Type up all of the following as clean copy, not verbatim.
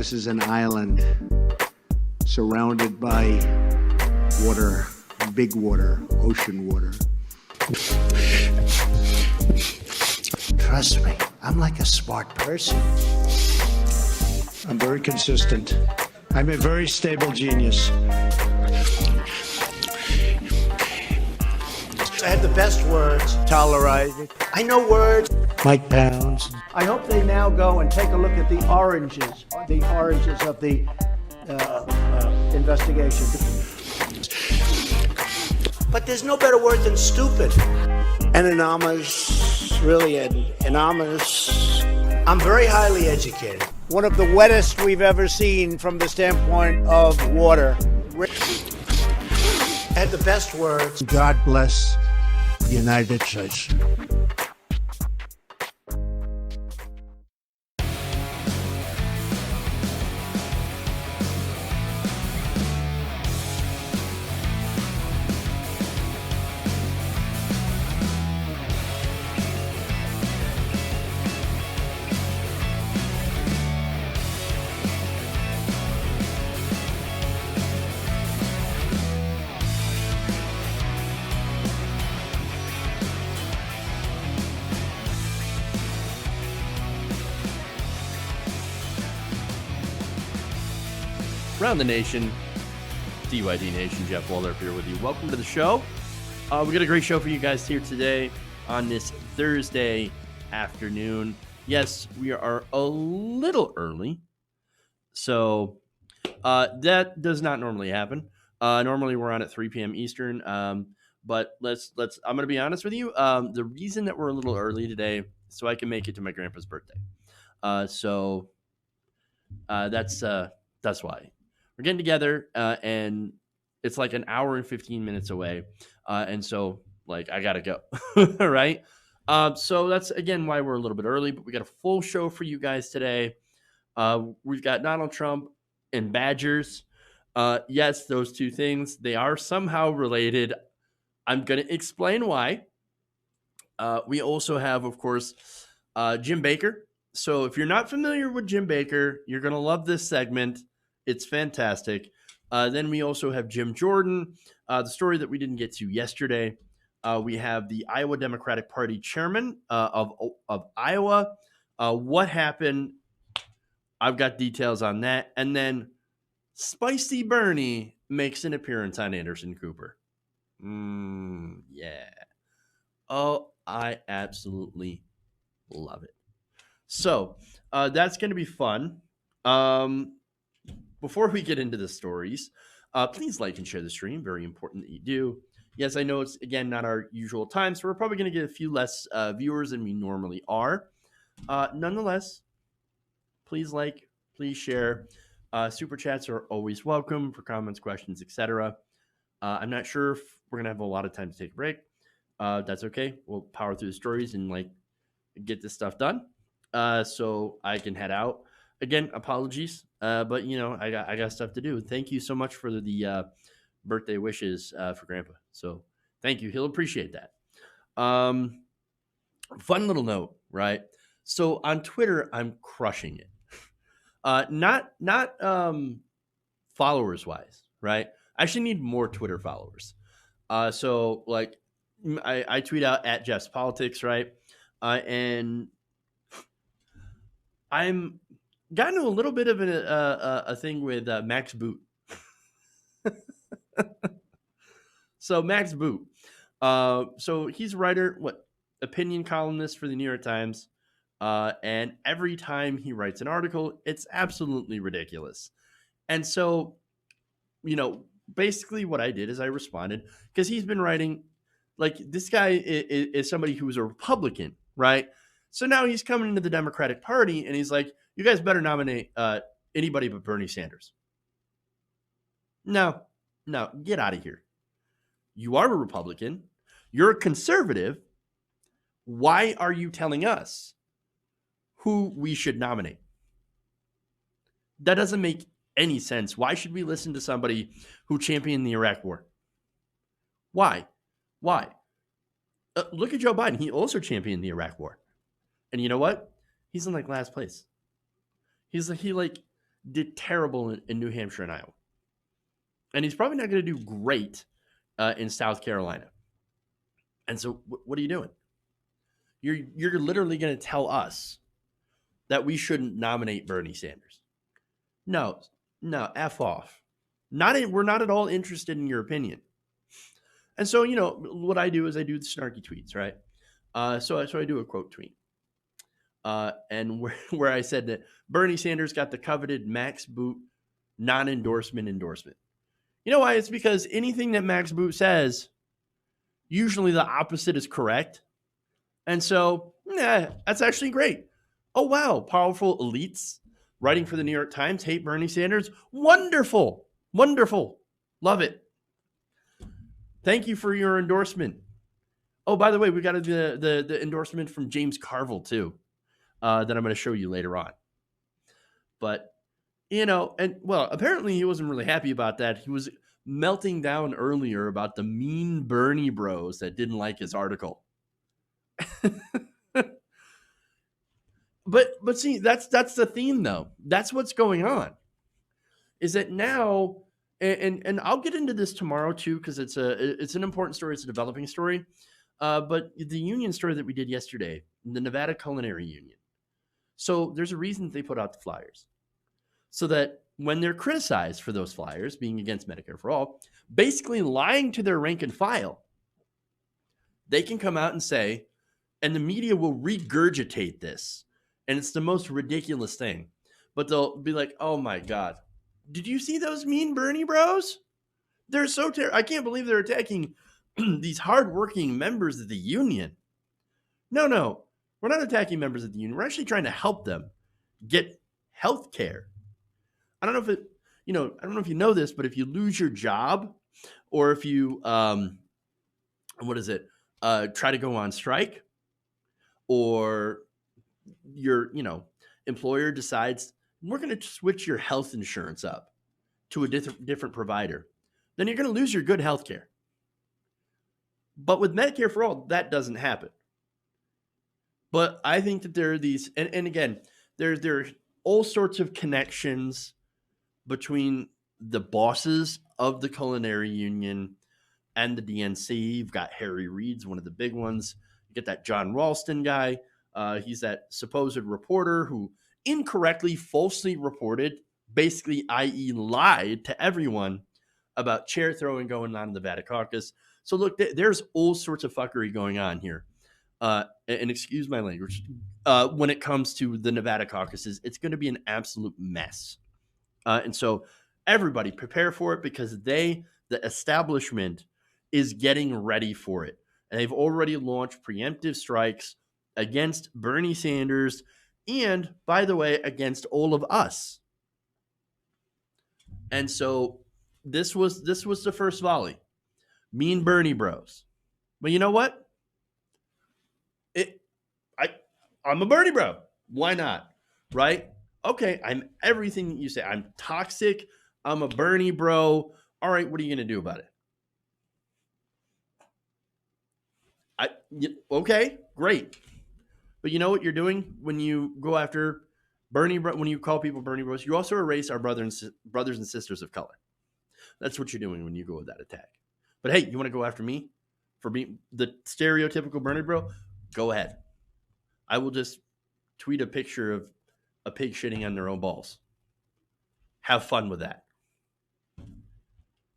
This is an island surrounded by water, big water, ocean water. Trust me, I'm like a smart person. I'm very consistent. I'm a very stable genius. I have the best words. Tolerizing. I know words. Mike Pounds. I hope they now go and take a look at the oranges of the investigation. But there's no better word than stupid. Anonymous, really anonymous. I'm very highly educated. One of the wettest we've ever seen from the standpoint of water. Had the best words. God bless the United States. Around the nation, DYD Nation, Jeff Waldorf here with you. Welcome to the show. We got a great show for you guys here today on this Thursday afternoon. Yes, we are a little early, so that does not normally happen. Normally we're on at 3 p.m. Eastern, but let's. I'm going to be honest with you. The reason that we're a little early today, so I can make it to my grandpa's birthday. So that's why. We're getting together, and it's like an hour and 15 minutes away. And so, like, I got to go. All right. So that's, again, why we're a little bit early. But we got a full show for you guys today. We've got Donald Trump and Badgers. Yes, those two things, they are somehow related. I'm going to explain why. We also have, of course, Jim Bakker. So if you're not familiar with Jim Bakker, you're going to love this segment. It's fantastic. Then we also have Jim Jordan, the story that we didn't get to yesterday. We have the Iowa Democratic Party chairman of Iowa. What happened? I've got details on that. And then Spicy Bernie makes an appearance on Anderson Cooper. Yeah. Oh, I absolutely love it. So that's going to be fun. Before we get into the stories, please like and share the stream. Very important that you do. Yes, I know it's, again, not our usual time, so we're probably going to get a few less viewers than we normally are. Nonetheless, please like, please share. Super chats are always welcome for comments, questions, etc. I'm not sure if we're going to have a lot of time to take a break. That's okay. We'll power through the stories and get this stuff done. So I can head out. Again, apologies, but I got stuff to do. Thank you so much for the birthday wishes for Grandpa. So thank you. He'll appreciate that. Fun little note, right? So on Twitter, I'm crushing it. Not followers wise, right? I actually need more Twitter followers. So I tweet out at Jeff's Politics, right? And I'm gotten to a little bit of a thing with Max Boot. So Max Boot. So he's a writer, opinion columnist for the New York Times. And every time he writes an article, it's absolutely ridiculous. And so, basically what I did is I responded because he's been writing, this guy is somebody who was a Republican, right? So now he's coming into the Democratic Party and he's like, you guys better nominate anybody but Bernie Sanders. No, get out of here. You are a Republican. You're a conservative. Why are you telling us who we should nominate? That doesn't make any sense. Why should we listen to somebody who championed the Iraq War? Why? Look at Joe Biden. He also championed the Iraq War. And you know what? He's in last place. did terrible in New Hampshire and Iowa. And he's probably not going to do great in South Carolina. And so what are you doing? You're literally going to tell us that we shouldn't nominate Bernie Sanders. No, F off. We're not at all interested in your opinion. And so, what I do is I do the snarky tweets, right? So I do a quote tweet. And where I said that Bernie Sanders got the coveted Max Boot non-endorsement endorsement. You know why? It's because anything that Max Boot says, usually the opposite is correct. And so, that's actually great. Oh, wow. Powerful elites writing for the New York Times hate Bernie Sanders. Wonderful. Wonderful. Love it. Thank you for your endorsement. Oh, by the way, we got the endorsement from James Carville, too, that I'm going to show you later on. But, apparently he wasn't really happy about that. He was melting down earlier about the mean Bernie bros that didn't like his article. But see, that's the theme, though. That's what's going on. Is that now, and I'll get into this tomorrow too, because it's an important story. It's a developing story. But the union story that we did yesterday, the Nevada Culinary Union. So there's a reason they put out the flyers, so that when they're criticized for those flyers being against Medicare for All, basically lying to their rank and file, they can come out and say, and the media will regurgitate this. And it's the most ridiculous thing. But they'll be like, oh my God, did you see those mean Bernie bros? They're so terrible. I can't believe they're attacking these hardworking members of the union. No, we're not attacking members of the union. We're actually trying to help them get health care. I don't know if you know this, but if you lose your job, or if you, try to go on strike, or your, employer decides we're going to switch your health insurance up to a different provider, then you're going to lose your good health care. But with Medicare for All, that doesn't happen. But I think that there are these, and again, there are all sorts of connections between the bosses of the Culinary Union and the DNC. You've got Harry Reid's one of the big ones. You get that John Ralston guy. He's that supposed reporter who incorrectly, falsely reported, basically, i.e. lied to everyone about chair throwing going on in the Nevada Caucus. So look, there's all sorts of fuckery going on here. And excuse my language. When it comes to the Nevada caucuses, it's going to be an absolute mess. And so everybody prepare for it, because the establishment is getting ready for it. And they've already launched preemptive strikes against Bernie Sanders and, by the way, against all of us. And so this was the first volley. Mean Bernie bros. But you know what? I'm a Bernie bro. Why not? Right? Okay, I'm everything that you say. I'm toxic. I'm a Bernie bro. All right, what are you going to do about it? Okay, great. But you know what you're doing when you go after Bernie, when you call people Bernie bros? You also erase our brothers and sisters of color. That's what you're doing when you go with that attack. But hey, you want to go after me for being the stereotypical Bernie bro? Go ahead. I will just tweet a picture of a pig shitting on their own balls. Have fun with that.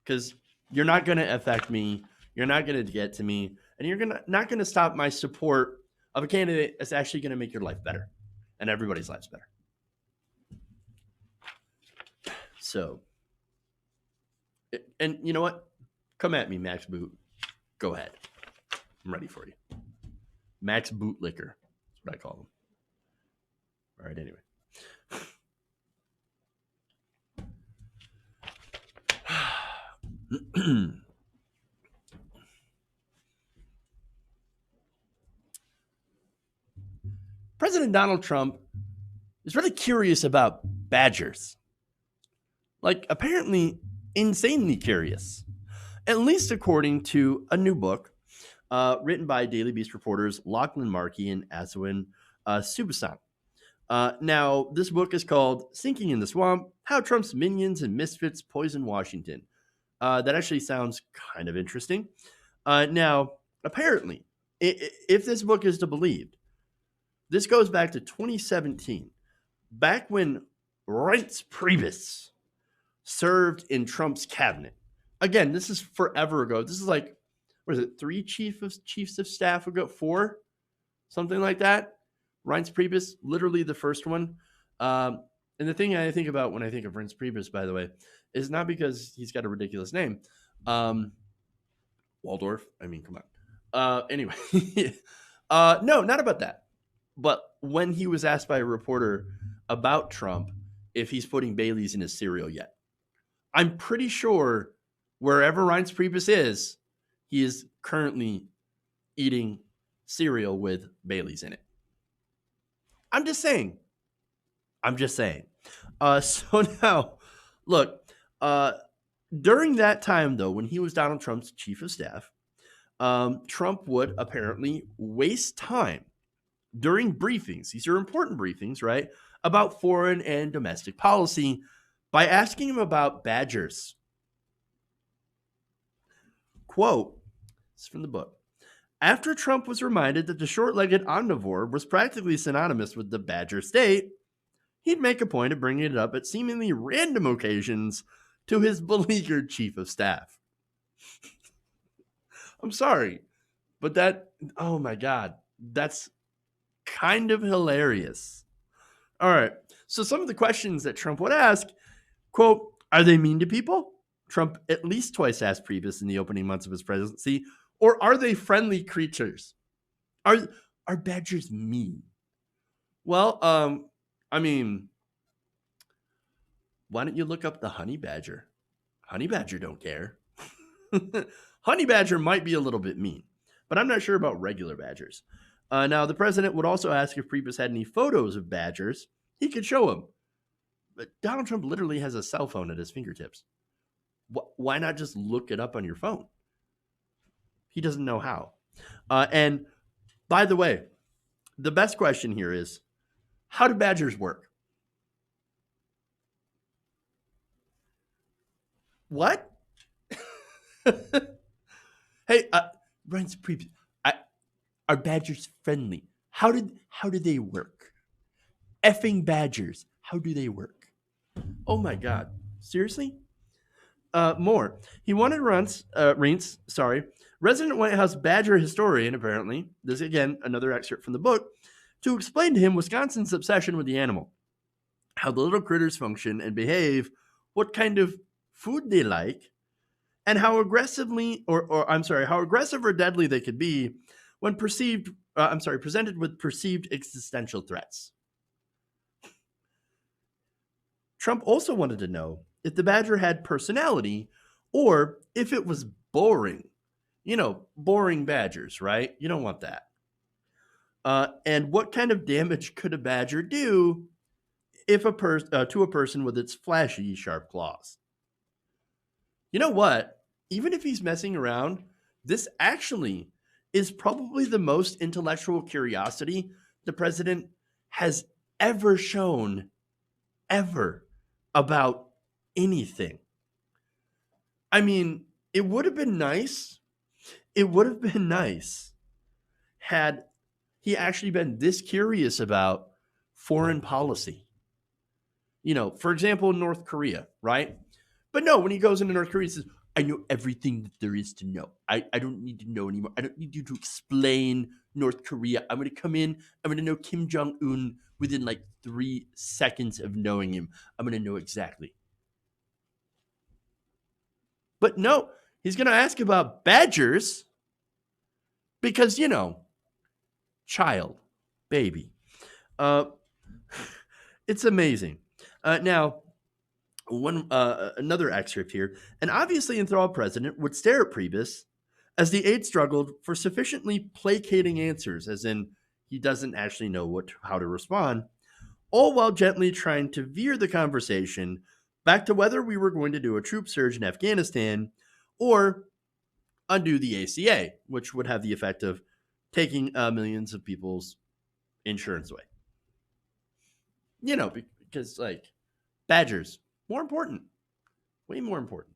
Because you're not going to affect me. You're not going to get to me. And you're not going to stop my support of a candidate that's actually going to make your life better and everybody's lives better. So, and you know what? Come at me, Max Boot. Go ahead. I'm ready for you. Max Bootlicker. That's what I call him. All right, anyway. President Donald Trump is really curious about badgers. Like, apparently insanely curious. At least according to a new book written by Daily Beast reporters Lachlan Markey and Aswin Subasan. Now, this book is called Sinking in the Swamp, How Trump's Minions and Misfits Poison Washington. That actually sounds kind of interesting. Now, apparently, if this book is to be believed, this goes back to 2017, back when Reince Priebus served in Trump's cabinet. Again, this is forever ago. This is like, what is it, chiefs of staff ago? 4? Something like that. Reince Priebus, literally the first one. And the thing I think about when I think of Reince Priebus, by the way, is not because he's got a ridiculous name. Waldorf, I mean, come on. Anyway, no, not about that. But when he was asked by a reporter about Trump if he's putting Bailey's in his cereal yet, I'm pretty sure wherever Reince Priebus is, he is currently eating cereal with Bailey's in it. I'm just saying. So now, look, during that time, though, when he was Donald Trump's chief of staff, Trump would apparently waste time during briefings. These are important briefings, right? About foreign and domestic policy by asking him about badgers. Quote, this is from the book. After Trump was reminded that the short-legged omnivore was practically synonymous with the badger state, he'd make a point of bringing it up at seemingly random occasions to his beleaguered chief of staff. I'm sorry, but oh my God, that's kind of hilarious. All right, so some of the questions that Trump would ask, quote, are they mean to people? Trump at least twice asked Priebus in the opening months of his presidency, or are they friendly creatures? Are badgers mean? Well, I mean, why don't you look up the honey badger? Honey badger don't care. Honey badger might be a little bit mean, but I'm not sure about regular badgers. Now, the president would also ask if Priebus had any photos of badgers. He could show him. But Donald Trump literally has a cell phone at his fingertips. Why not just look it up on your phone? He doesn't know how. And by the way, the best question here is, how do badgers work? What? Hey, Reince Priebus, are badgers friendly? How do they work? Effing badgers, how do they work? Oh my God, seriously? More. He wanted Reince, resident White House badger historian, apparently, this again, another excerpt from the book, to explain to him Wisconsin's obsession with the animal, how the little critters function and behave, what kind of food they like, and how aggressive or deadly they could be when presented with perceived existential threats. Trump also wanted to know if the badger had personality or if it was boring. You know, boring badgers, right? You don't want that. And what kind of damage could a badger do if to a person with its flashy, sharp claws? You know what? Even if he's messing around, this actually is probably the most intellectual curiosity the president has ever shown, ever, about anything. I mean, it would have been nice. It would have been nice had he actually been this curious about foreign policy. You know, for example, North Korea, right? But no, when he goes into North Korea, he says, I know everything that there is to know. I don't need to know anymore. I don't need you to explain North Korea. I'm going to come in. I'm going to know Kim Jong-un within like 3 seconds of knowing him. I'm going to know exactly. But no, he's going to ask about badgers because, you know, child, baby. It's amazing. Now, another excerpt here. An obviously enthralled president would stare at Priebus as the aide struggled for sufficiently placating answers, as in he doesn't actually know how to respond, all while gently trying to veer the conversation back to whether we were going to do a troop surge in Afghanistan or undo the ACA, which would have the effect of taking millions of people's insurance away. Because like badgers, more important, way more important.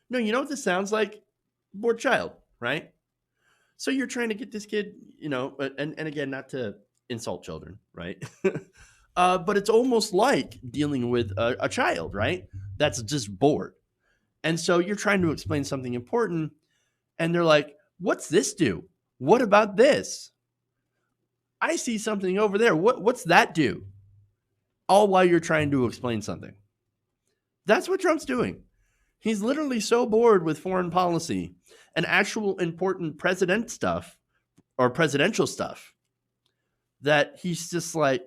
No, you know what this sounds like? Bored child, right? So you're trying to get this kid, and again, not to insult children, right? But it's almost like dealing with a child, right? That's just bored. And so you're trying to explain something important, and they're like, what's this do? What about this? I see something over there. What's that do? All while you're trying to explain something. That's what Trump's doing. He's literally so bored with foreign policy and actual important presidential stuff that he's just like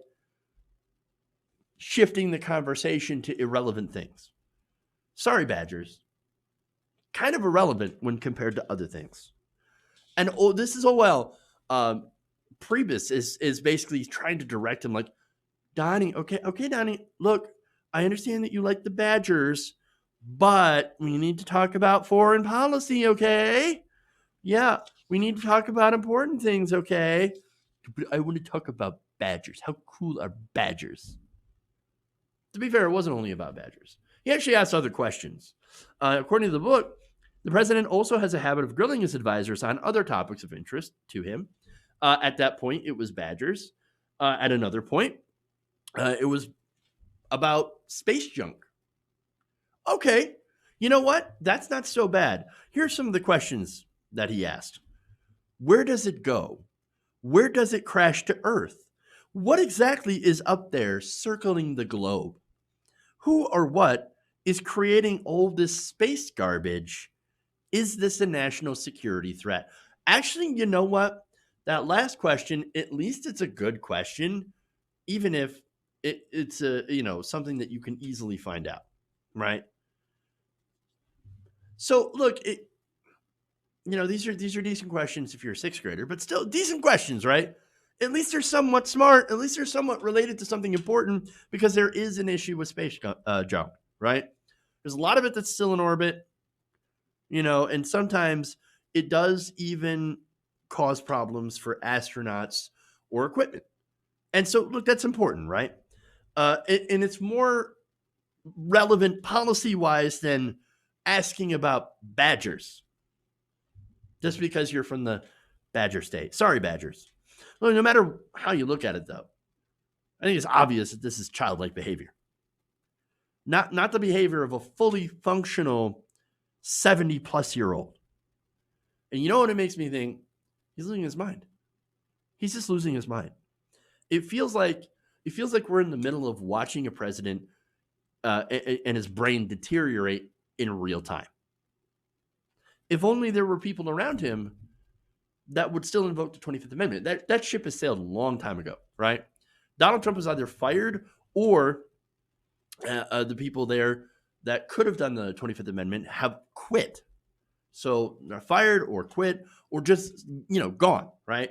shifting the conversation to irrelevant things. Sorry, Badgers. Kind of irrelevant when compared to other things. And this is Priebus is basically trying to direct him like, Donnie, okay, Donnie, look, I understand that you like the Badgers, but we need to talk about foreign policy, okay? Yeah, we need to talk about important things, okay? But I want to talk about Badgers. How cool are Badgers? To be fair, it wasn't only about Badgers. He actually asked other questions. According to the book, the president also has a habit of grilling his advisors on other topics of interest to him. At that point, it was Badgers. At another point, it was about space junk. Okay, you know what? That's not so bad. Here's some of the questions that he asked. Where does it go? Where does it crash to Earth? What exactly is up there circling the globe? Who or what is creating all this space garbage? Is this a national security threat? Actually, you know what? That last question, at least it's a good question, even if it's something that you can easily find out, right? So look, these are decent questions if you're a sixth grader, but still decent questions, right? At least they're somewhat smart. At least they're somewhat related to something important because there is an issue with space junk, right? There's a lot of it that's still in orbit, and sometimes it does even cause problems for astronauts or equipment. And so, look, that's important, right? And it's more relevant policy-wise than asking about Badgers. Just because you're from the Badger state. Sorry, Badgers. Well, no matter how you look at it, though, I think it's obvious that this is childlike behavior. Not the behavior of a fully functional 70-plus-year-old. And you know what it makes me think? He's losing his mind. He's just losing his mind. It feels like we're in the middle of watching a president and his brain deteriorate in real time. If only there were people around him that would still invoke the 25th Amendment. That ship has sailed a long time ago, right? Donald Trump was either fired or the people there that could have done the 25th Amendment have quit. So they're fired or quit or just, gone, right?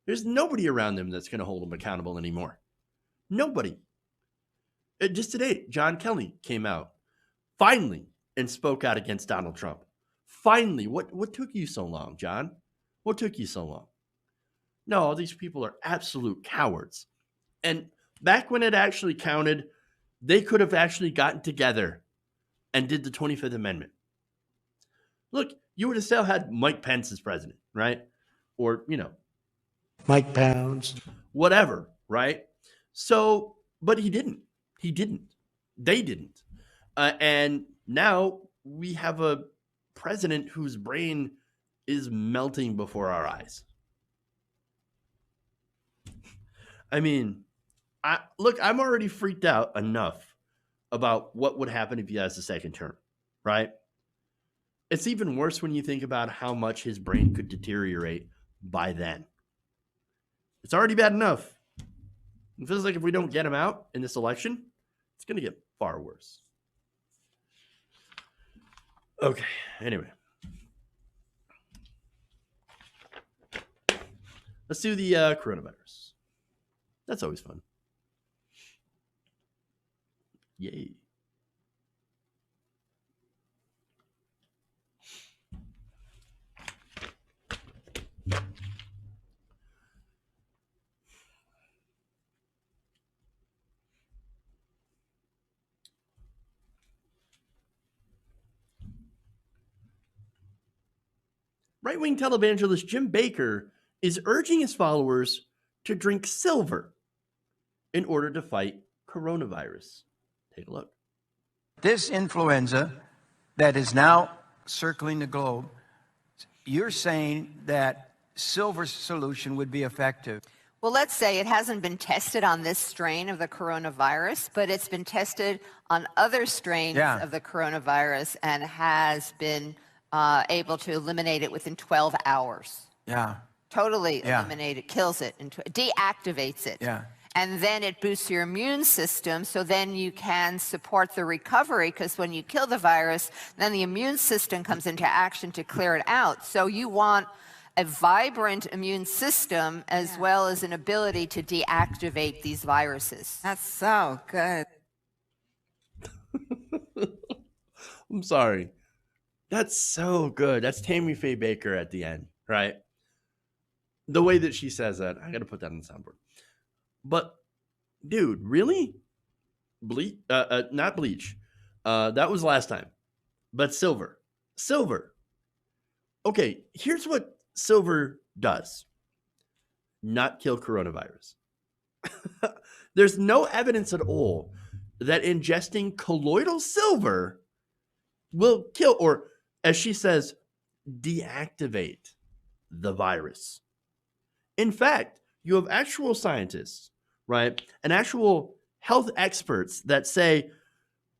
There's nobody around them that's going to hold them accountable anymore. Nobody. Just today, John Kelly came out finally and spoke out against Donald Trump. Finally. What took you so long, John? What took you so long? No, these people are absolute cowards. And back when it actually counted, they could have actually gotten together and did the 25th Amendment. Look, you would have still had Mike Pence as president, right? Or, Mike Pounds. Whatever, right? So, but he didn't. He didn't. They didn't. And now we have a president whose brain is melting before our eyes. I mean, I'm already freaked out enough about what would happen if he has a second term, right? It's even worse when you think about how much his brain could deteriorate by then. It's already bad enough. It feels like if we don't get him out in this election, it's going to get far worse. Okay, anyway. Let's do the coronavirus. That's always fun. Yay. right-wing televangelist Jim Bakker is urging his followers to drink silver in order to fight coronavirus. Take a look. This influenza that is now circling the globe, you're saying that silver solution would be effective. Well, let's say it hasn't been tested on this strain of the coronavirus, but it's been tested on other strains of the coronavirus and has been able to eliminate it within 12 hours. Yeah. Totally eliminate it, kills it, and deactivates it. Yeah. And then it boosts your immune system, so then you can support the recovery, because when you kill the virus, then the immune system comes into action to clear it out. So you want a vibrant immune system as well as an ability to deactivate these viruses. That's so good. I'm sorry. That's so good. That's Tammy Faye Bakker at the end, right? The way that she says that, I got to put that on the soundboard. But, dude, really? Not bleach. That was last time. But silver. Silver. Okay, here's what silver does. Not kill coronavirus. There's no evidence at all that ingesting colloidal silver will kill, or as she says, deactivate the virus. In fact, you have actual scientists, right, and actual health experts that say,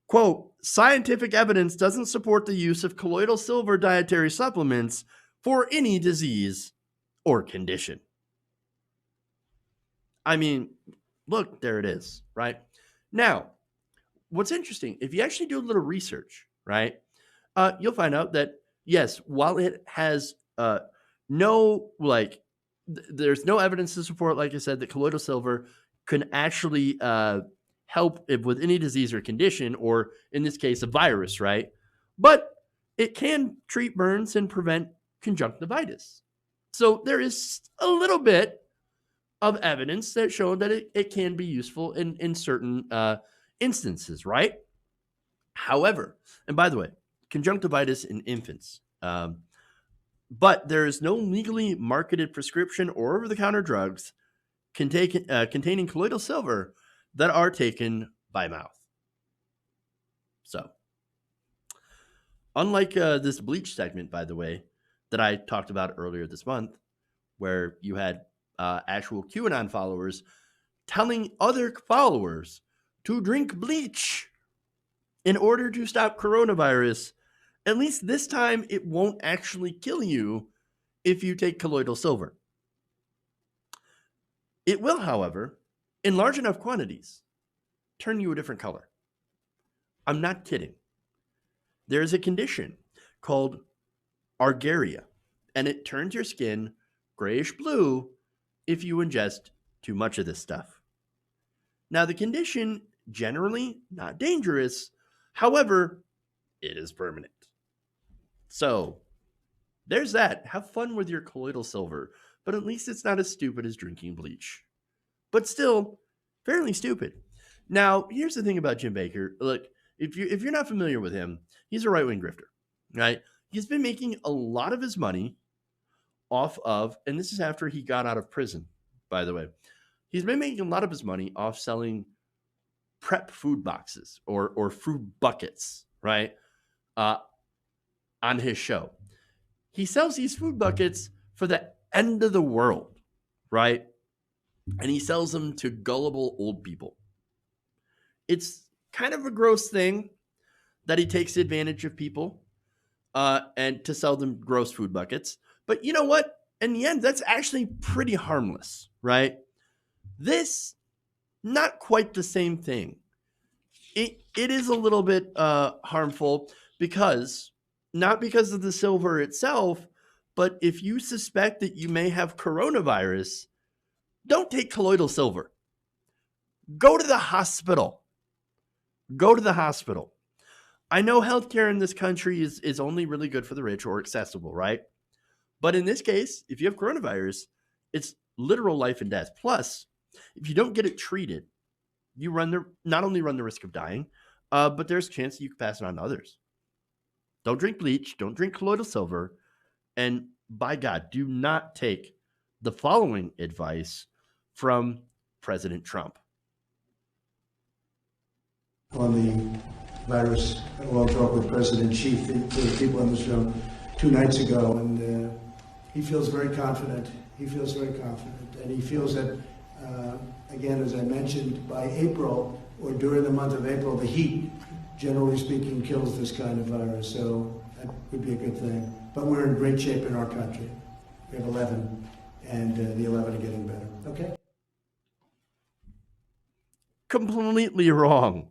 quote, scientific evidence doesn't support the use of colloidal silver dietary supplements for any disease or condition. I mean, look, there it is, right? Now, what's interesting, if you actually do a little research, right, you'll find out that, yes, while it has there's no evidence to support, like I said, that colloidal silver can actually help with any disease or condition, or in this case, a virus, right? But it can treat burns and prevent conjunctivitis. So there is a little bit of evidence that show that it can be useful in certain instances, right? However, and by the way, conjunctivitis in infants, but there is no legally marketed prescription or over-the-counter drugs containing colloidal silver that are taken by mouth. So, unlike this bleach segment, by the way, that I talked about earlier this month, where you had actual QAnon followers telling other followers to drink bleach in order to stop coronavirus, at least this time it won't actually kill you if you take colloidal silver. It will, however, in large enough quantities, turn you a different color. I'm not kidding. There is a condition called argyria, and it turns your skin grayish blue if you ingest too much of this stuff. Now, the condition generally not dangerous, however, it is permanent. So, there's that. Have fun with your colloidal silver, but at least it's not as stupid as drinking bleach. But still, fairly stupid. Now, here's the thing about Jim Bakker. Look, if you're not familiar with him, he's a right-wing grifter, right? He's been making a lot of his money off of, and this is after he got out of prison, by the way. He's been making a lot of his money off selling prep food boxes or food buckets, right? On his show. He sells these food buckets for the end of the world, right? And he sells them to gullible old people. It's kind of a gross thing that he takes advantage of people and to sell them gross food buckets. But you know what? In the end, that's actually pretty harmless, right? This, not quite the same thing. It is a little bit harmful because, not because of the silver itself, but if you suspect that you may have coronavirus, don't take colloidal silver. Go to the hospital. Go to the hospital. I know healthcare in this country is only really good for the rich or accessible, right? But in this case, if you have coronavirus, it's literal life and death. Plus, if you don't get it treated, you not only run the risk of dying, but there's a chance that you could pass it on to others. Don't drink bleach. Don't drink colloidal silver. And by God, do not take the following advice from President Trump. On the virus, I had a long talk with President Xi, to the people on the show, 2 nights ago, and he feels very confident. He feels very confident, and he feels that, again, as I mentioned, by April or during the month of April, the heat, generally speaking, kills this kind of virus. So that would be a good thing. But we're in great shape in our country. We have 11, and the 11 are getting better. Okay. Completely wrong.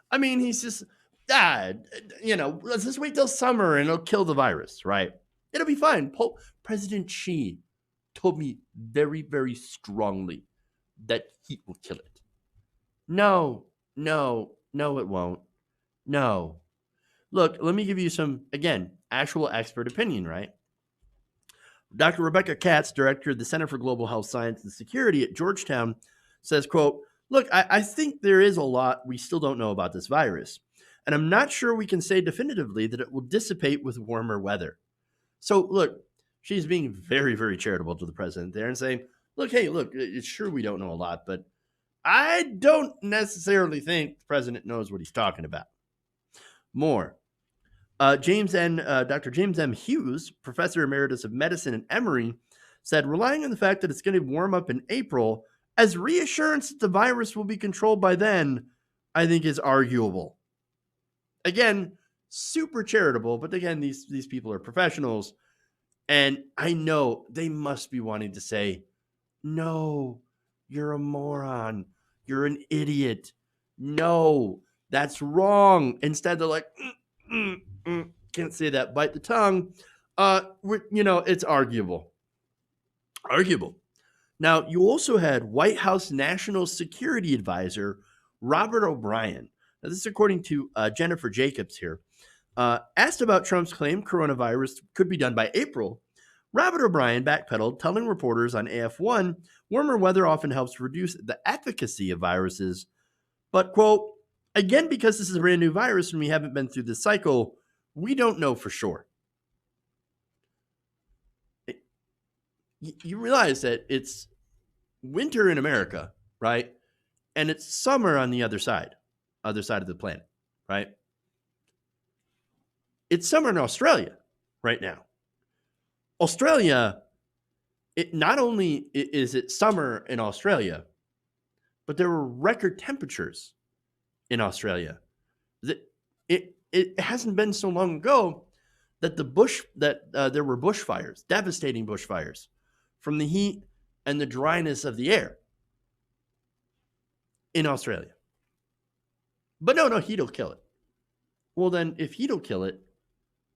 I mean, he's just, let's just wait till summer and it'll kill the virus, right? It'll be fine. President Xi told me very, very strongly that heat will kill it. No, it won't. No. Look, let me give you some, again, actual expert opinion, right? Dr. Rebecca Katz, director of the Center for Global Health Science and Security at Georgetown, says, quote, look, I think there is a lot we still don't know about this virus, and I'm not sure we can say definitively that it will dissipate with warmer weather. So, look, she's being very, very charitable to the president there and saying, look, it's sure we don't know a lot, but I don't necessarily think the president knows what he's talking about. More. Dr. James M. Hughes, professor emeritus of medicine at Emory, said relying on the fact that it's going to warm up in April as reassurance that the virus will be controlled by then, I think is arguable. Again, super charitable, but again, these people are professionals, and I know they must be wanting to say, no, you're a moron. You're an idiot. No, that's wrong. Instead, they're like, can't say that, bite the tongue. It's arguable. Now, you also had White House National Security Advisor Robert O'Brien. Now, this is according to Jennifer Jacobs here. Asked about Trump's claim coronavirus could be done by April, Robert O'Brien backpedaled, telling reporters on AF1, warmer weather often helps reduce the efficacy of viruses. But, quote, again, because this is a brand new virus and we haven't been through this cycle, we don't know for sure. You realize that it's winter in America, right? And it's summer on the other side of the planet, right? It's summer in Australia right now. Australia, it not only is it summer in Australia, but there were record temperatures in Australia. It hasn't been so long ago that there were bushfires, devastating bushfires, from the heat and the dryness of the air in Australia. But no, heat will kill it. Well, then, if heat will kill it,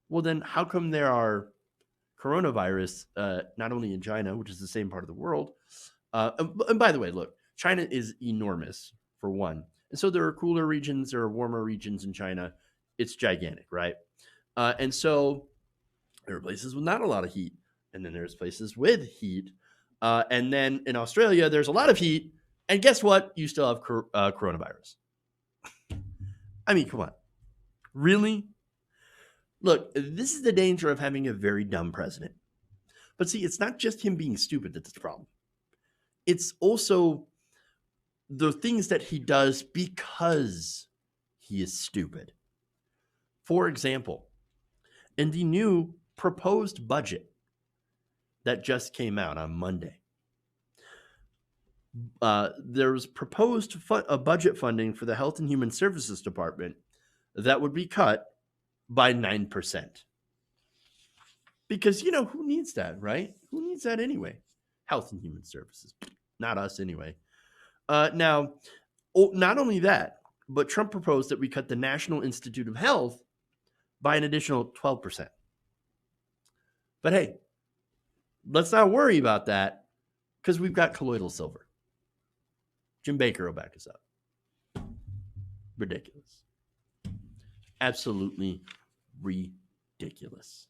well, then how come there are coronavirus not only in China, which is the same part of the world, and by the way, look, China is enormous, for one. And so there are cooler regions, there are warmer regions in China. It's gigantic, right? And so there are places with not a lot of heat. And then there's places with heat. And then in Australia, there's a lot of heat. And guess what? You still have coronavirus. I mean, come on. Really? Look, this is the danger of having a very dumb president. But see, it's not just him being stupid that's the problem. It's also the things that he does because he is stupid. For example, in the new proposed budget that just came out on Monday, there was proposed budget funding for the Health and Human Services Department that would be cut by 9%. Because, who needs that, right? Who needs that anyway? Health and Human Services. Not us anyway. Now, not only that, but Trump proposed that we cut the National Institute of Health by an additional 12%. But hey, let's not worry about that because we've got colloidal silver. Jim Bakker will back us up. Ridiculous. Absolutely ridiculous.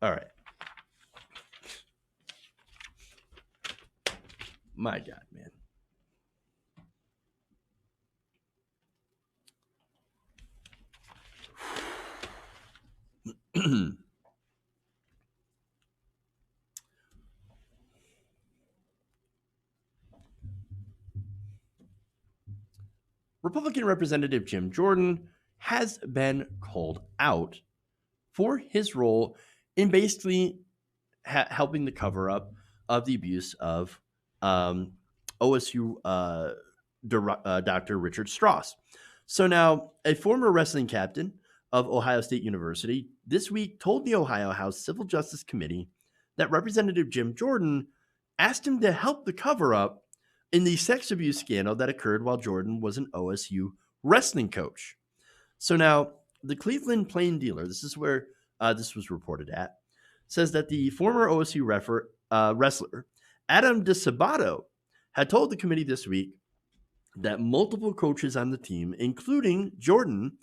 All right. My God, man. Republican Representative Jim Jordan has been called out for his role in basically helping the cover up of the abuse of OSU Dr. Richard Strauss. So now, a former wrestling captain of Ohio State University this week told the Ohio House Civil Justice Committee that Representative Jim Jordan asked him to help the cover up in the sex abuse scandal that occurred while Jordan was an OSU wrestling coach. So now, the Cleveland Plain Dealer, this is where this was reported at, says that the former OSU wrestler, Adam DeSabato, had told the committee this week that multiple coaches on the team, including Jordan,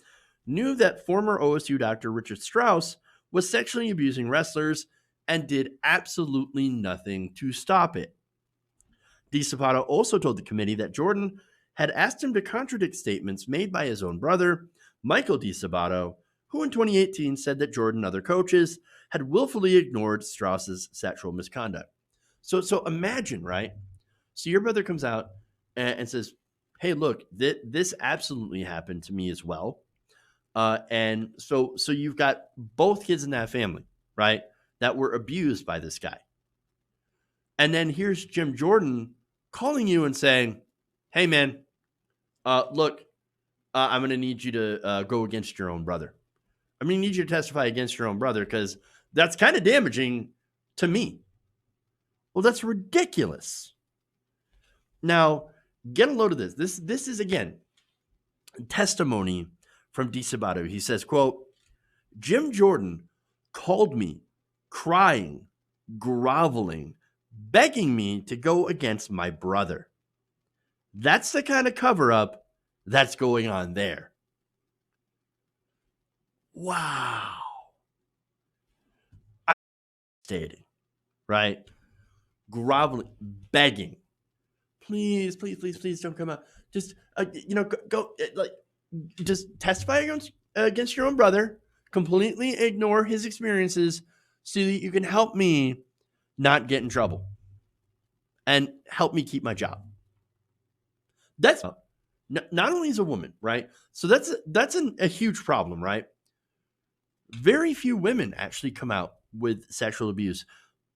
knew that former OSU Dr. Richard Strauss was sexually abusing wrestlers and did absolutely nothing to stop it. DeSabato also told the committee that Jordan had asked him to contradict statements made by his own brother, Michael DeSabato, who in 2018 said that Jordan and other coaches had willfully ignored Strauss's sexual misconduct. So imagine, right? So your brother comes out and says, hey, look, this absolutely happened to me as well. And so you've got both kids in that family, right, that were abused by this guy. And then here's Jim Jordan calling you and saying, hey, man, look, I'm going to need you to go against your own brother. I'm going to need you to testify against your own brother because that's kind of damaging to me. Well, that's ridiculous. Now, get a load of this. This is, again, testimony from DeSabato. He says, quote, Jim Jordan called me crying, groveling, begging me to go against my brother. That's the kind of cover-up that's going on there. Wow. I'm stating, right? Groveling, begging. Please, please, please, please don't come out. Just, go just testify against your own brother. Completely ignore his experiences so that you can help me not get in trouble and help me keep my job. That's not only as a woman, right? So that's a huge problem, right? Very few women actually come out with sexual abuse,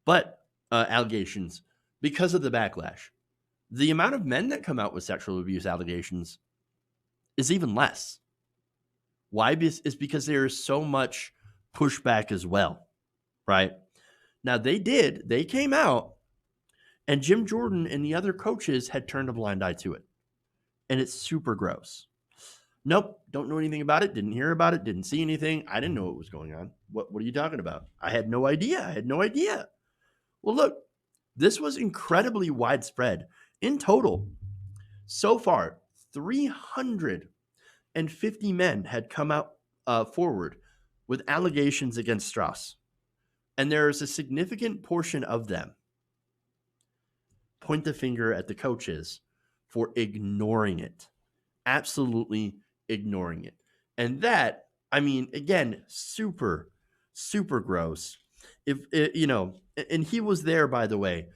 but allegations because of the backlash. The amount of men that come out with sexual abuse allegations is even less. Why? It's because there is so much pushback as well, right? Now they came out, and Jim Jordan and the other coaches had turned a blind eye to it. And it's super gross. Nope, don't know anything about it, didn't hear about it, didn't see anything. I didn't know what was going on. What are you talking about? I had no idea. Well, look, this was incredibly widespread. In total, so far, 350 men had come out forward with allegations against Strauss. And there is a significant portion of them point the finger at the coaches for ignoring it. Absolutely ignoring it. And that, I mean, again, super, super gross. And he was there, by the way,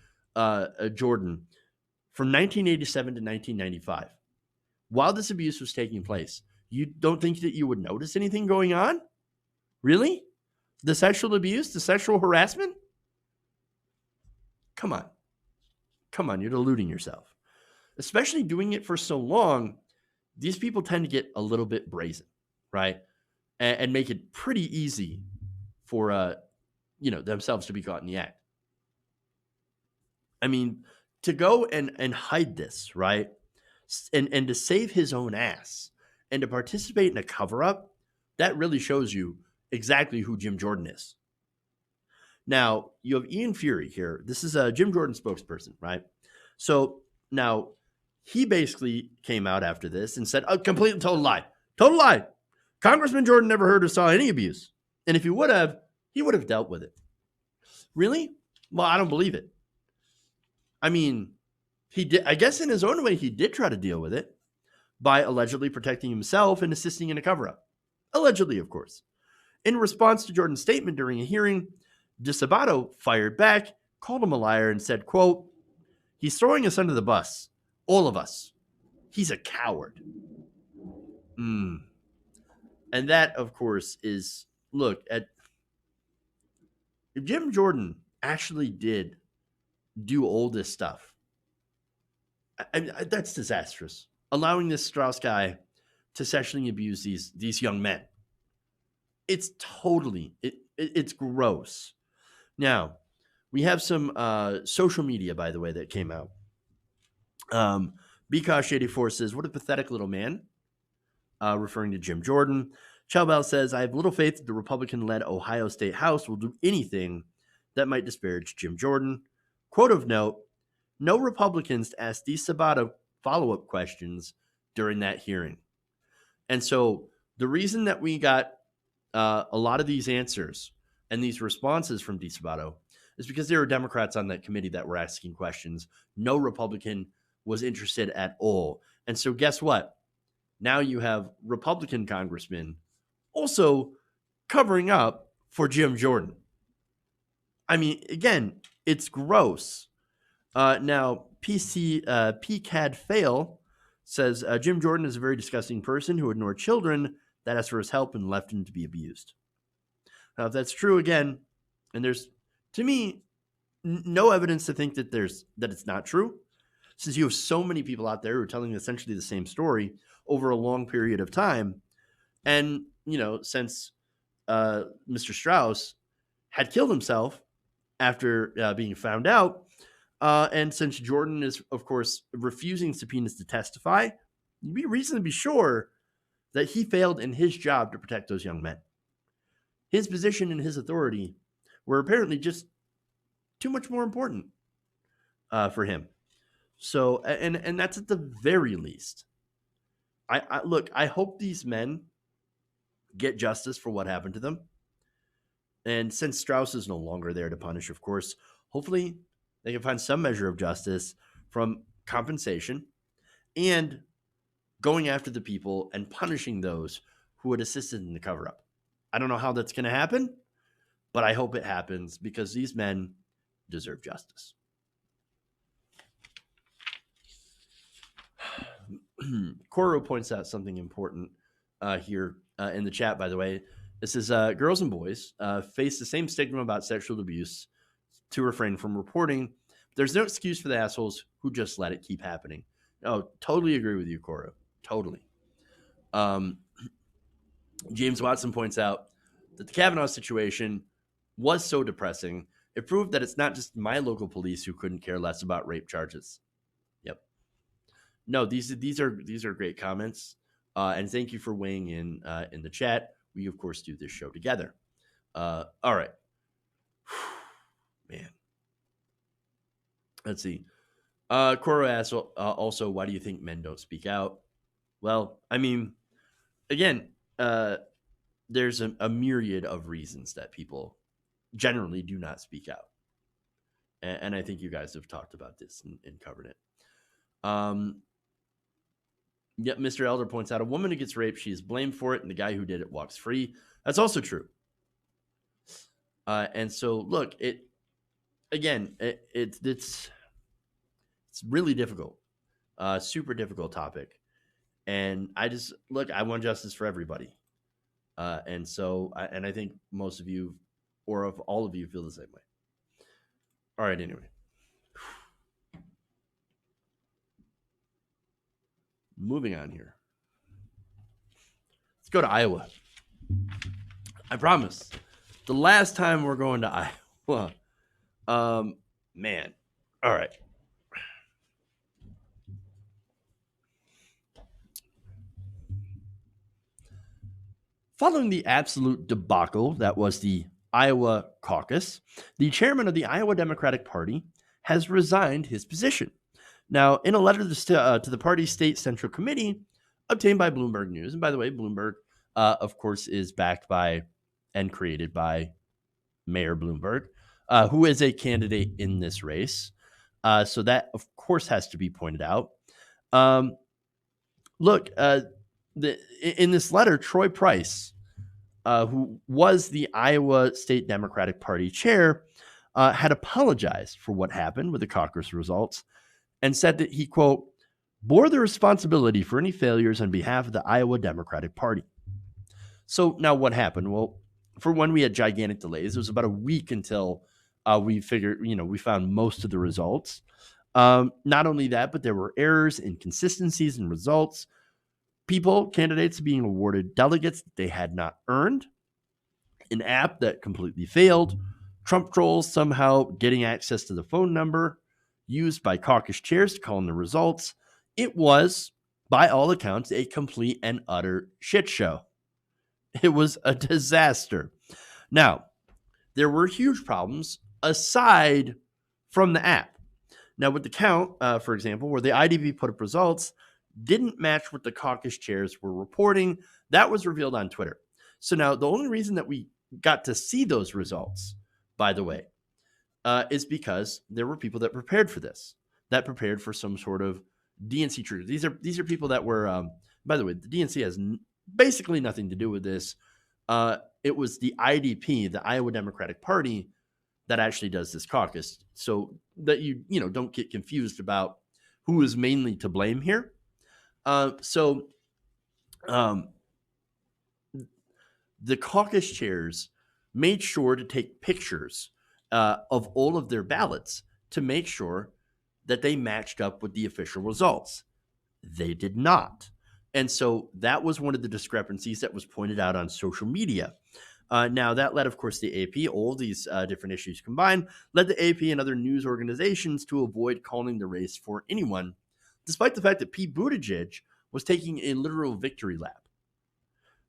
Jordan, from 1987 to 1995. While this abuse was taking place, you don't think that you would notice anything going on? Really? The sexual abuse, the sexual harassment? Come on, you're deluding yourself. Especially doing it for so long, these people tend to get a little bit brazen, right? And make it pretty easy for themselves to be caught in the act. I mean, to go and hide this, right? And to save his own ass and to participate in a cover-up, that really shows you exactly who Jim Jordan is. Now, you have Ian Fury here. This is a Jim Jordan spokesperson, right? So now he basically came out after this and said, complete and total lie. Total lie. Congressman Jordan never heard or saw any abuse. And if he would have dealt with it. Really? Well, I don't believe it. I mean, he did. I guess in his own way, he did try to deal with it by allegedly protecting himself and assisting in a cover-up. Allegedly, of course. In response to Jordan's statement during a hearing, DeSabato fired back, called him a liar, and said, quote, "He's throwing us under the bus. All of us. He's a coward." And that, of course, is, look, if Jim Jordan actually did do all this stuff, that's disastrous. Allowing this Strauss guy to sexually abuse these young men. It's totally, it's gross. Now, we have some social media, by the way, that came out. Bkosh84 says, "What a pathetic little man," referring to Jim Jordan. Chalbell says, "I have little faith that the Republican-led Ohio State House will do anything that might disparage Jim Jordan." Quote of note, no Republicans asked DeSabato follow-up questions during that hearing. And so the reason that we got a lot of these answers and these responses from DeSabato is because there were Democrats on that committee that were asking questions. No Republican was interested at all. And so guess what? Now you have Republican congressmen also covering up for Jim Jordan. I mean, again, it's gross. Now, PCAD Fail says, Jim Jordan is a very disgusting person who ignored children that asked for his help and left him to be abused. Now, if that's true, again, and there's, to me, no evidence to think that it's not true, since you have so many people out there who are telling essentially the same story over a long period of time. And, since Mr. Strauss had killed himself after being found out, and since Jordan is, of course, refusing subpoenas to testify, you'd be reason to be sure that he failed in his job to protect those young men. His position and his authority were apparently just too much more important for him. So, and that's at the very least. I hope these men get justice for what happened to them. And since Strauss is no longer there to punish, of course, hopefully they can find some measure of justice from compensation and going after the people and punishing those who had assisted in the cover-up. I don't know how that's going to happen, but I hope it happens because these men deserve justice. Coro points out something important here in the chat, by the way. This is girls and boys face the same stigma about sexual abuse to refrain from reporting. There's no excuse for the assholes who just let it keep happening. Oh, totally agree with you, Coro. Totally. James Watson points out that the Kavanaugh situation was so depressing, it proved that it's not just my local police who couldn't care less about rape charges. Yep. No, these are great comments, and thank you for weighing in the chat. We of course do this show together. All right, man. Let's see. Coro asks also, why do you think men don't speak out? Well, I mean, again, there's a myriad of reasons that people generally do not speak out. And I think you guys have talked about this and covered it. Yet Mr. Elder points out, a woman who gets raped, she is blamed for it, and the guy who did it walks free. That's also true. And so, look, it's really difficult, super difficult topic. And I want justice for everybody. And so, I think most of you, or of all of you, feel the same way. All right, anyway. Moving on here. Let's go to Iowa. I promise. The last time we're going to Iowa. Man. All right. Following the absolute debacle that was the Iowa caucus, the chairman of the Iowa Democratic Party has resigned his position. Now, in a letter to the party's state central committee obtained by Bloomberg News, and by the way, Bloomberg, of course, is backed by and created by Mayor Bloomberg, who is a candidate in this race. So that, of course, has to be pointed out. Look, in this letter, Troy Price who was the Iowa State Democratic Party chair, had apologized for what happened with the caucus results and said that he, quote, bore the responsibility for any failures on behalf of the Iowa Democratic Party. So now what happened? Well, for one, we had gigantic delays. It was about a week until we found most of the results. Not only that, but there were errors, inconsistencies in results. Candidates being awarded delegates that they had not earned. An app that completely failed. Trump trolls somehow getting access to the phone number used by caucus chairs to call in the results. It was, by all accounts, a complete and utter shit show. It was a disaster. Now, there were huge problems aside from the app. Now, with the count, for example, where the IDV put up results didn't match what the caucus chairs were reporting. That was revealed on Twitter. So now the only reason that we got to see those results, by the way, is because there were people that prepared for this, that prepared for some sort of DNC truth. These are people that were, by the way, the DNC has basically nothing to do with this. It was the IDP, the Iowa Democratic Party, that actually does this caucus, so that you don't get confused about who is mainly to blame here. The caucus chairs made sure to take pictures of all of their ballots to make sure that they matched up with the official results. They did not. And so that was one of the discrepancies that was pointed out on social media. Now, that led, of course, the AP, all these different issues combined, led the AP and other news organizations to avoid calling the race for anyone, despite the fact that Pete Buttigieg was taking a literal victory lap.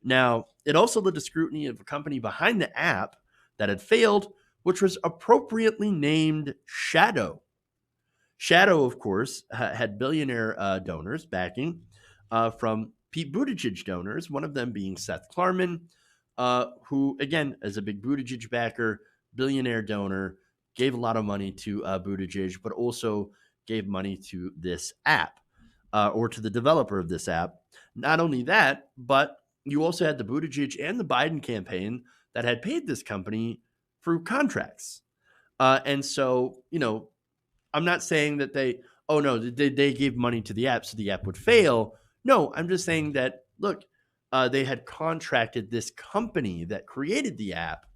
Now, it also led to scrutiny of a company behind the app that had failed, which was appropriately named Shadow. Shadow, of course, had billionaire donors backing from Pete Buttigieg donors, one of them being Seth Klarman, who, again, as a big Buttigieg backer, billionaire donor, gave a lot of money to Buttigieg, but also gave money to this app or to the developer of this app. Not only that, but you also had the Buttigieg and the Biden campaign that had paid this company through contracts. And so, I'm not saying that they gave money to the app so the app would fail. No, I'm just saying that, look, they had contracted this company that created the app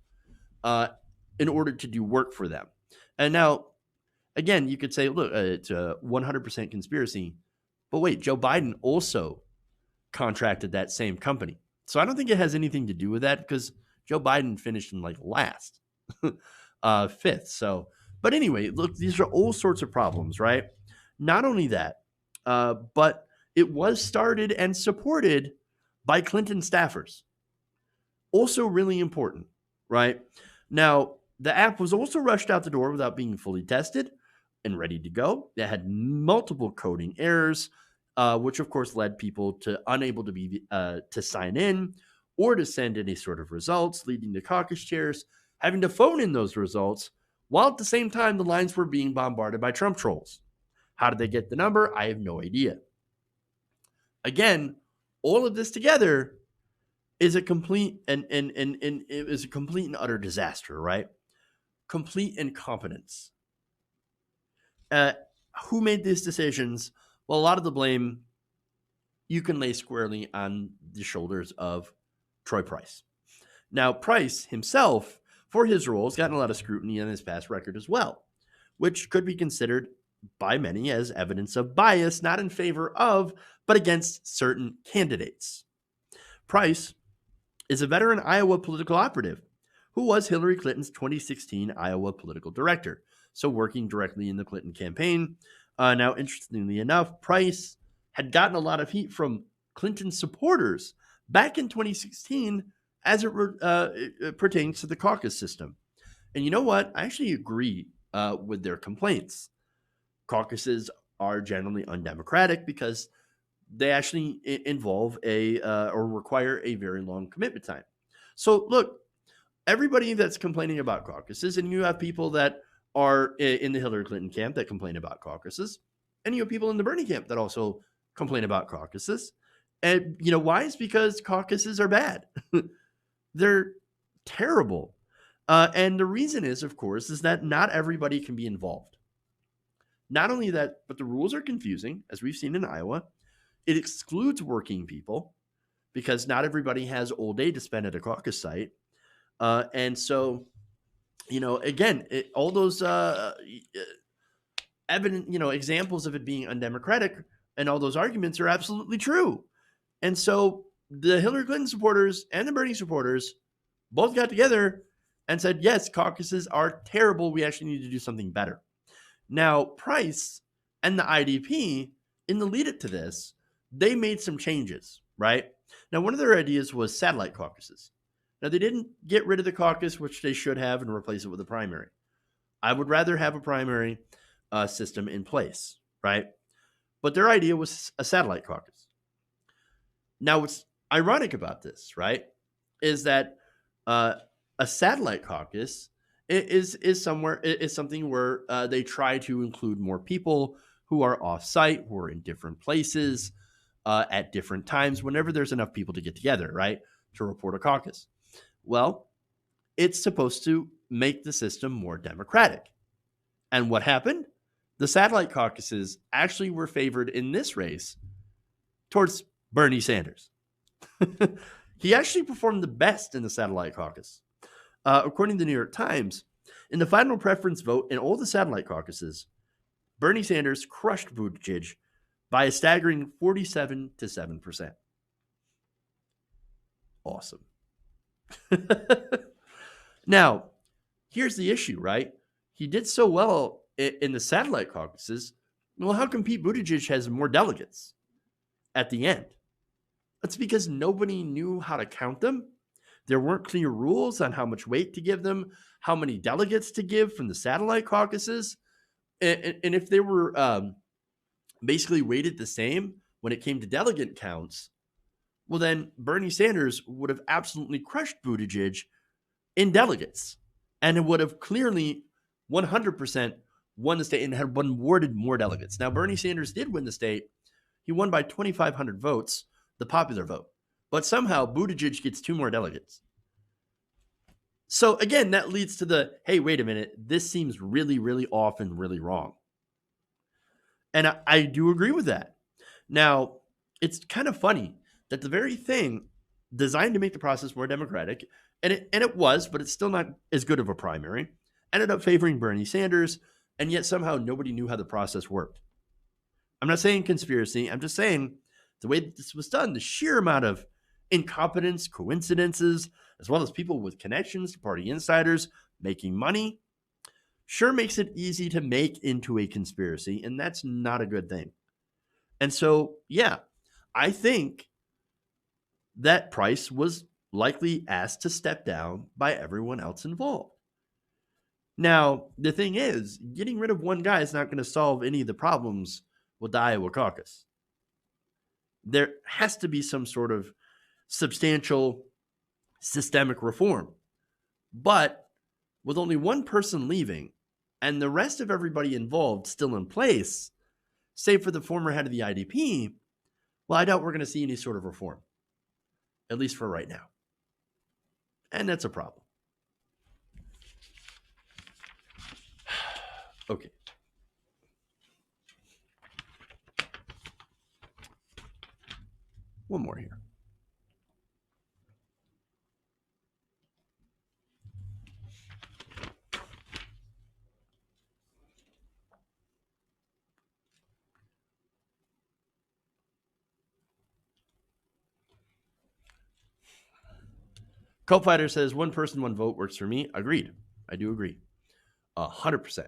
in order to do work for them. And now, again, you could say, look, it's a 100% conspiracy. But wait, Joe Biden also contracted that same company. So I don't think it has anything to do with that because Joe Biden finished in last, fifth. So, but anyway, look, these are all sorts of problems, right? Not only that, but it was started and supported by Clinton staffers. Also really important, right? Now, the app was also rushed out the door without being fully tested and ready to go. It had multiple coding errors, which of course led people to unable to be to sign in or to send any sort of results, leading to caucus chairs having to phone in those results, while at the same time the lines were being bombarded by Trump trolls. How did they get the number? I have no idea. Again, all of this together is a complete and it was a complete and utter disaster, right? Complete incompetence. Who made these decisions? Well, a lot of the blame you can lay squarely on the shoulders of Troy Price. Now, Price himself, for his role, has gotten a lot of scrutiny on his past record as well, which could be considered by many as evidence of bias, not in favor of, but against certain candidates. Price is a veteran Iowa political operative who was Hillary Clinton's 2016 Iowa political director, so working directly in the Clinton campaign. Now, interestingly enough, Price had gotten a lot of heat from Clinton supporters back in 2016 as it pertains to the caucus system. And you know what? I actually agree with their complaints. Caucuses are generally undemocratic because they actually involve or require a very long commitment time. So look, everybody that's complaining about caucuses, and you have people that are in the Hillary Clinton camp that complain about caucuses, and you have people in the Bernie camp that also complain about caucuses. And you know why? It's because caucuses are bad. They're terrible. And the reason is, of course, is that not everybody can be involved. Not only that, but the rules are confusing, as we've seen in Iowa. It excludes working people because not everybody has all day to spend at a caucus site. And so, again, all those evident, examples of it being undemocratic and all those arguments are absolutely true. And so the Hillary Clinton supporters and the Bernie supporters both got together and said, yes, caucuses are terrible. We actually need to do something better. Now, Price and the IDP, in the lead up to this, they made some changes, right? Now, one of their ideas was satellite caucuses. Now, they didn't get rid of the caucus, which they should have, and replace it with a primary. I would rather have a primary system in place, right? But their idea was a satellite caucus. Now, what's ironic about this, right, is that a satellite caucus is something where they try to include more people who are off-site, who are in different places at different times, whenever there's enough people to get together, right, to report a caucus. Well, it's supposed to make the system more democratic. And what happened? The satellite caucuses actually were favored in this race towards Bernie Sanders. He actually performed the best in the satellite caucus. According to the New York Times, in the final preference vote in all the satellite caucuses, Bernie Sanders crushed Buttigieg by a staggering 47-7%. Awesome. Now, here's the issue, right? He did so well in the satellite caucuses. Well, how come Pete Buttigieg has more delegates at the end? That's because nobody knew how to count them. There weren't clear rules on how much weight to give them, how many delegates to give from the satellite caucuses. And if they were basically weighted the same when it came to delegate counts, well, then Bernie Sanders would have absolutely crushed Buttigieg in delegates. And it would have clearly 100% won the state and had been awarded more delegates. Now, Bernie Sanders did win the state. He won by 2,500 votes, the popular vote. But somehow Buttigieg gets 2 more delegates. So again, that leads to the, hey, wait a minute, this seems really, really off and really wrong. And I do agree with that. Now, it's kind of funny that the very thing designed to make the process more democratic, and it was, but it's still not as good of a primary, ended up favoring Bernie Sanders, and yet somehow nobody knew how the process worked. I'm not saying conspiracy. I'm just saying the way that this was done, the sheer amount of incompetence, coincidences, as well as people with connections to party insiders making money, sure makes it easy to make into a conspiracy, and that's not a good thing. And so, yeah, I think that Price was likely asked to step down by everyone else involved. Now, the thing is, getting rid of one guy is not going to solve any of the problems with the Iowa caucus. There has to be some sort of substantial systemic reform. But with only one person leaving and the rest of everybody involved still in place, save for the former head of the IDP, well, I doubt we're going to see any sort of reform, at least for right now. And that's a problem. Okay. One more here. Cult Fighter says, one person, one vote works for me. Agreed. I do agree. 100%.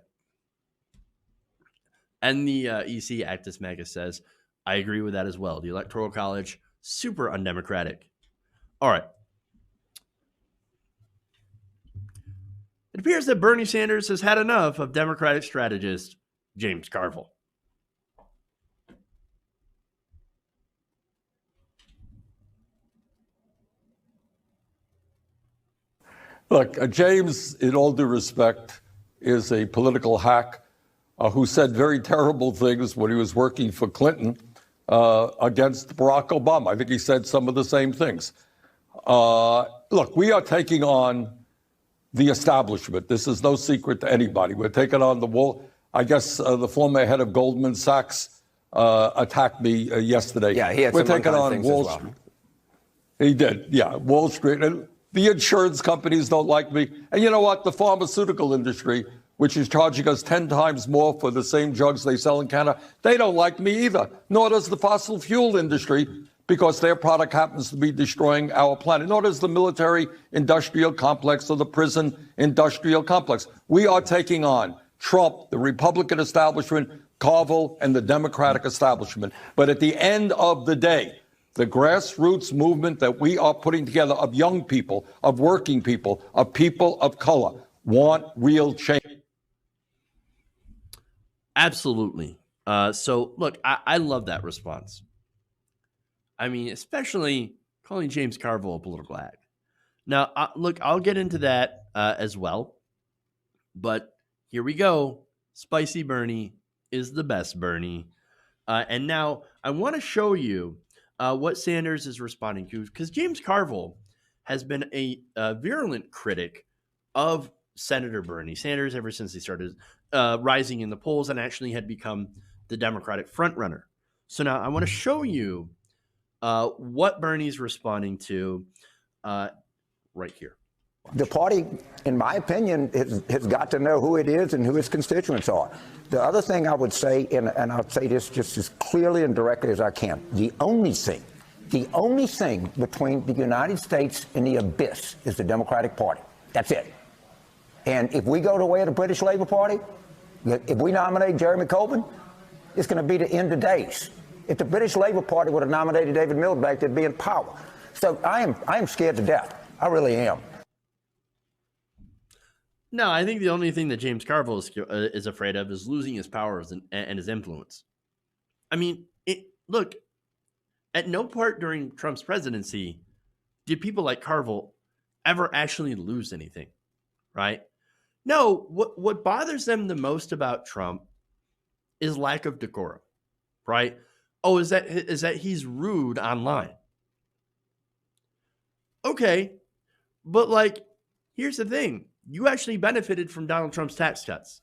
And the EC Actus Magus says, I agree with that as well. The Electoral College, super undemocratic. All right. It appears that Bernie Sanders has had enough of Democratic strategist James Carville. Look, James, in all due respect, is a political hack who said very terrible things when he was working for Clinton against Barack Obama. I think he said some of the same things. look, we are taking on the establishment. This is no secret to anybody. We're taking on the Wall. I guess the former head of Goldman Sachs attacked me yesterday. Yeah, he had We're some taking unkind on things Wall as well. Street. He did, yeah, Wall Street. And the insurance companies don't like me. And you know what? The pharmaceutical industry, which is charging us 10 times more for the same drugs they sell in Canada, they don't like me either. Nor does the fossil fuel industry, because their product happens to be destroying our planet. Nor does the military industrial complex or the prison industrial complex. We are taking on Trump, the Republican establishment, Carville, and the Democratic establishment. But at the end of the day, the grassroots movement that we are putting together of young people, of working people, of people of color, want real change. Absolutely. So, look, I love that response. I mean, especially calling James Carville a political hack. Now, look, I'll get into that as well. But here we go. Spicy Bernie is the best Bernie. And now I want to show you what Sanders is responding to, because James Carville has been a virulent critic of Senator Bernie Sanders ever since he started rising in the polls and actually had become the Democratic frontrunner. So now I want to show you what Bernie's responding to right here. The party, in my opinion, has got to know who it is and who its constituents are. The other thing I would say, and I'll say this just as clearly and directly as I can, the only thing between the United States and the abyss is the Democratic Party. That's it. And if we go the way of the British Labour Party, if we nominate Jeremy Corbyn, it's going to be the end of days. If the British Labour Party would have nominated David Miliband, they'd be in power. So I am scared to death. I really am. No, I think the only thing that James Carville is afraid of is losing his powers and his influence. I mean, look, at no part during Trump's presidency did people like Carville ever actually lose anything, right? No, what bothers them the most about Trump is lack of decorum, right? Oh, is that he's rude online? Okay, but like, here's the thing. You actually benefited from Donald Trump's tax cuts.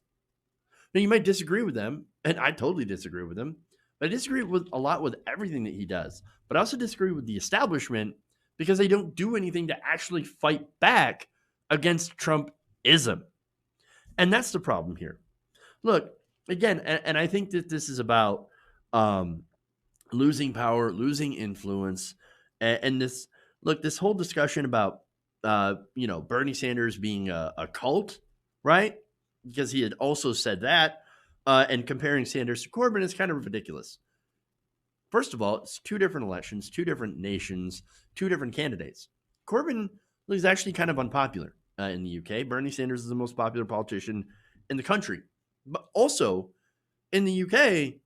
Now, you might disagree with them, and I totally disagree with them, but I disagree with a lot with everything that he does. But I also disagree with the establishment because they don't do anything to actually fight back against Trumpism. And that's the problem here. Look, again, and I think that this is about losing power, losing influence, and this whole discussion about Bernie Sanders being a cult, right? Because he had also said that, and comparing Sanders to Corbyn is kind of ridiculous. First of all, it's two different elections, two different nations, two different candidates. Corbyn is actually kind of unpopular in the UK. Bernie Sanders is the most popular politician in the country. But also, in the UK,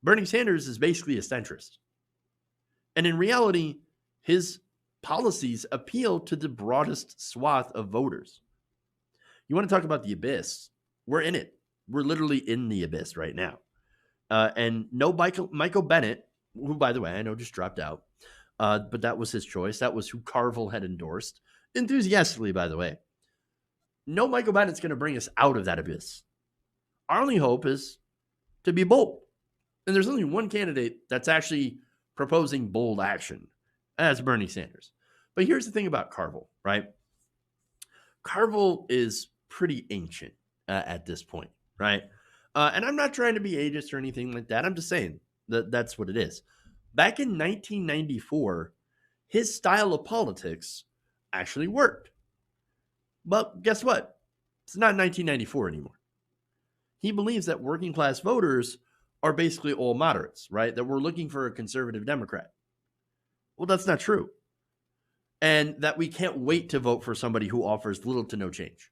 Bernie Sanders is basically a centrist. And in reality, his policies appeal to the broadest swath of voters. You want to talk about the abyss? We're in it. We're literally in the abyss right now. And no Michael Bennet, who, by the way, I know just dropped out, but that was his choice. That was who Carville had endorsed, enthusiastically, by the way. No Michael Bennett's going to bring us out of that abyss. Our only hope is to be bold. And there's only one candidate that's actually proposing bold action. That's Bernie Sanders. But here's the thing about Carville, right? Carville is pretty ancient at this point, right? And I'm not trying to be ageist or anything like that. I'm just saying that that's what it is. Back in 1994, his style of politics actually worked. But guess what? It's not 1994 anymore. He believes that working class voters are basically all moderates, right? That we're looking for a conservative Democrat. Well, that's not true. And that we can't wait to vote for somebody who offers little to no change.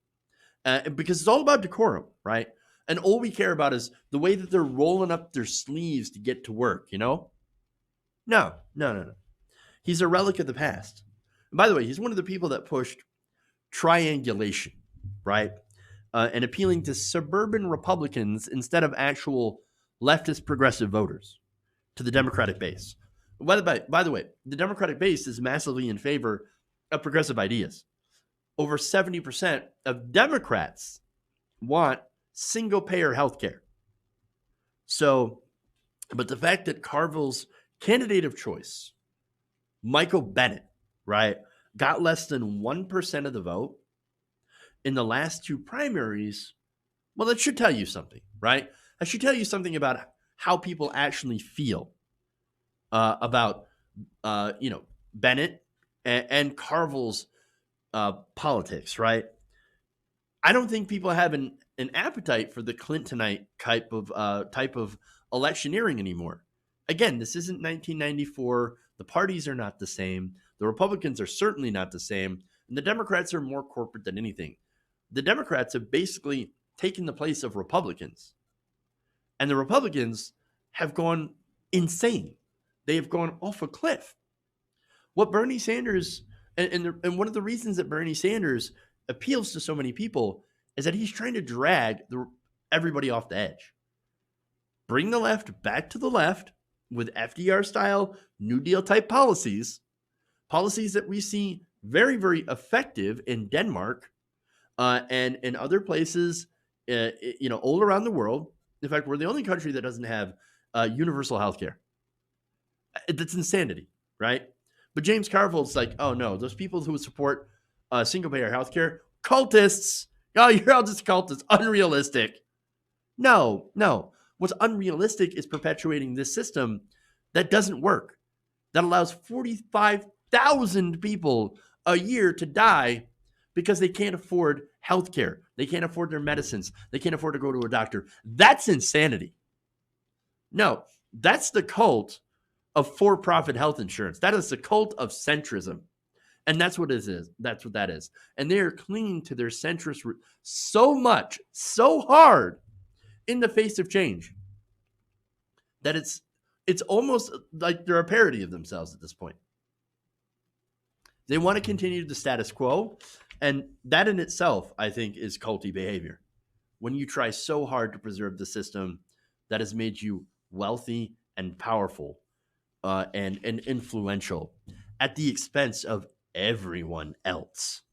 Because it's all about decorum, right? And all we care about is the way that they're rolling up their sleeves to get to work, you know? No. He's a relic of the past. And by the way, he's one of the people that pushed triangulation, right? And appealing to suburban Republicans instead of actual leftist progressive voters to the Democratic base. By the way, the Democratic base is massively in favor of progressive ideas. Over 70% of Democrats want single-payer health care. So, but the fact that Carville's candidate of choice, Michael Bennet, right, got less than 1% of the vote in the last two primaries, well, that should tell you something, right? That should tell you something about how people actually feel about, Bennett and Carville's politics, right? I don't think people have an appetite for the Clintonite type of electioneering anymore. Again, this isn't 1994. The parties are not the same. The Republicans are certainly not the same. And the Democrats are more corporate than anything. The Democrats have basically taken the place of Republicans. And the Republicans have gone insane. They have gone off a cliff. What Bernie Sanders, and one of the reasons that Bernie Sanders appeals to so many people is that he's trying to drag everybody off the edge. Bring the left back to the left with FDR-style New Deal type policies that we see very, very effective in Denmark and in other places, all around the world. In fact, we're the only country that doesn't have universal health care. That's insanity, right? But James Carville's like, oh no, those people who support single-payer healthcare, cultists. Oh, you're all just cultists. Unrealistic. No. What's unrealistic is perpetuating this system that doesn't work, that allows 45,000 people a year to die because they can't afford healthcare. They can't afford their medicines. They can't afford to go to a doctor. That's insanity. No, that's the cult of for-profit health insurance. That is the cult of centrism. And that's what it is. That's what that is. And they are clinging to their centrist so much, so hard in the face of change that it's almost like they're a parody of themselves at this point. They want to continue the status quo. And that in itself, I think, is culty behavior. When you try so hard to preserve the system that has made you wealthy and powerful and influential at the expense of everyone else.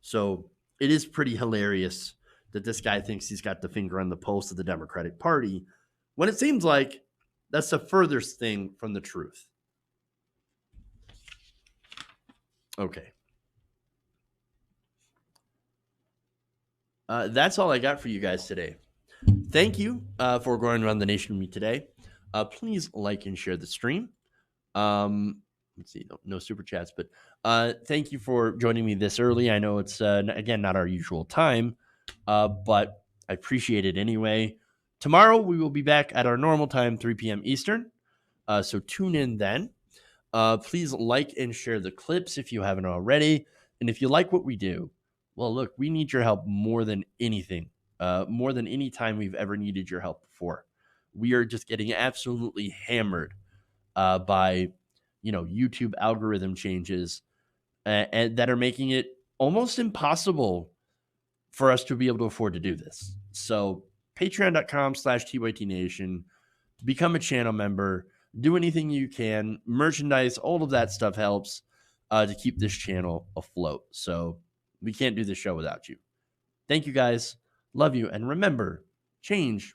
So it is pretty hilarious that this guy thinks he's got the finger on the pulse of the Democratic Party when it seems like that's the furthest thing from the truth. Okay. That's all I got for you guys today. Thank you for going around the nation with me today. Please like and share the stream. Let's see, no super chats, but thank you for joining me this early. I know it's, again, not our usual time, but I appreciate it anyway. Tomorrow, we will be back at our normal time, 3 p.m. Eastern, so tune in then. Please like and share the clips if you haven't already. And if you like what we do, well, look, we need your help more than anything, more than any time we've ever needed your help before. We are just getting absolutely hammered by YouTube algorithm changes and that are making it almost impossible for us to be able to afford to do this. So patreon.com/TYTNation, become a channel member, do anything you can, merchandise, all of that stuff helps to keep this channel afloat. So we can't do this show without you. Thank you guys. Love you. And remember, change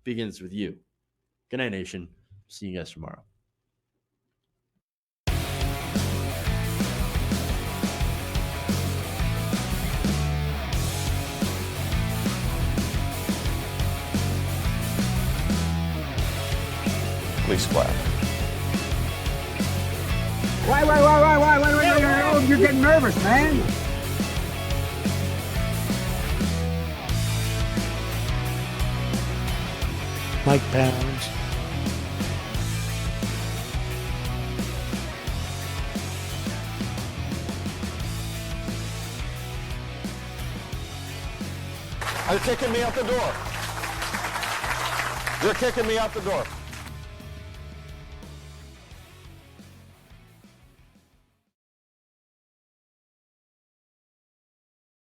begins with you. Good night, nation. See you guys tomorrow. Please clap. Why? Oh, you're getting nervous, man. Mike Pounds. You're kicking me out the door. You're kicking me out the door.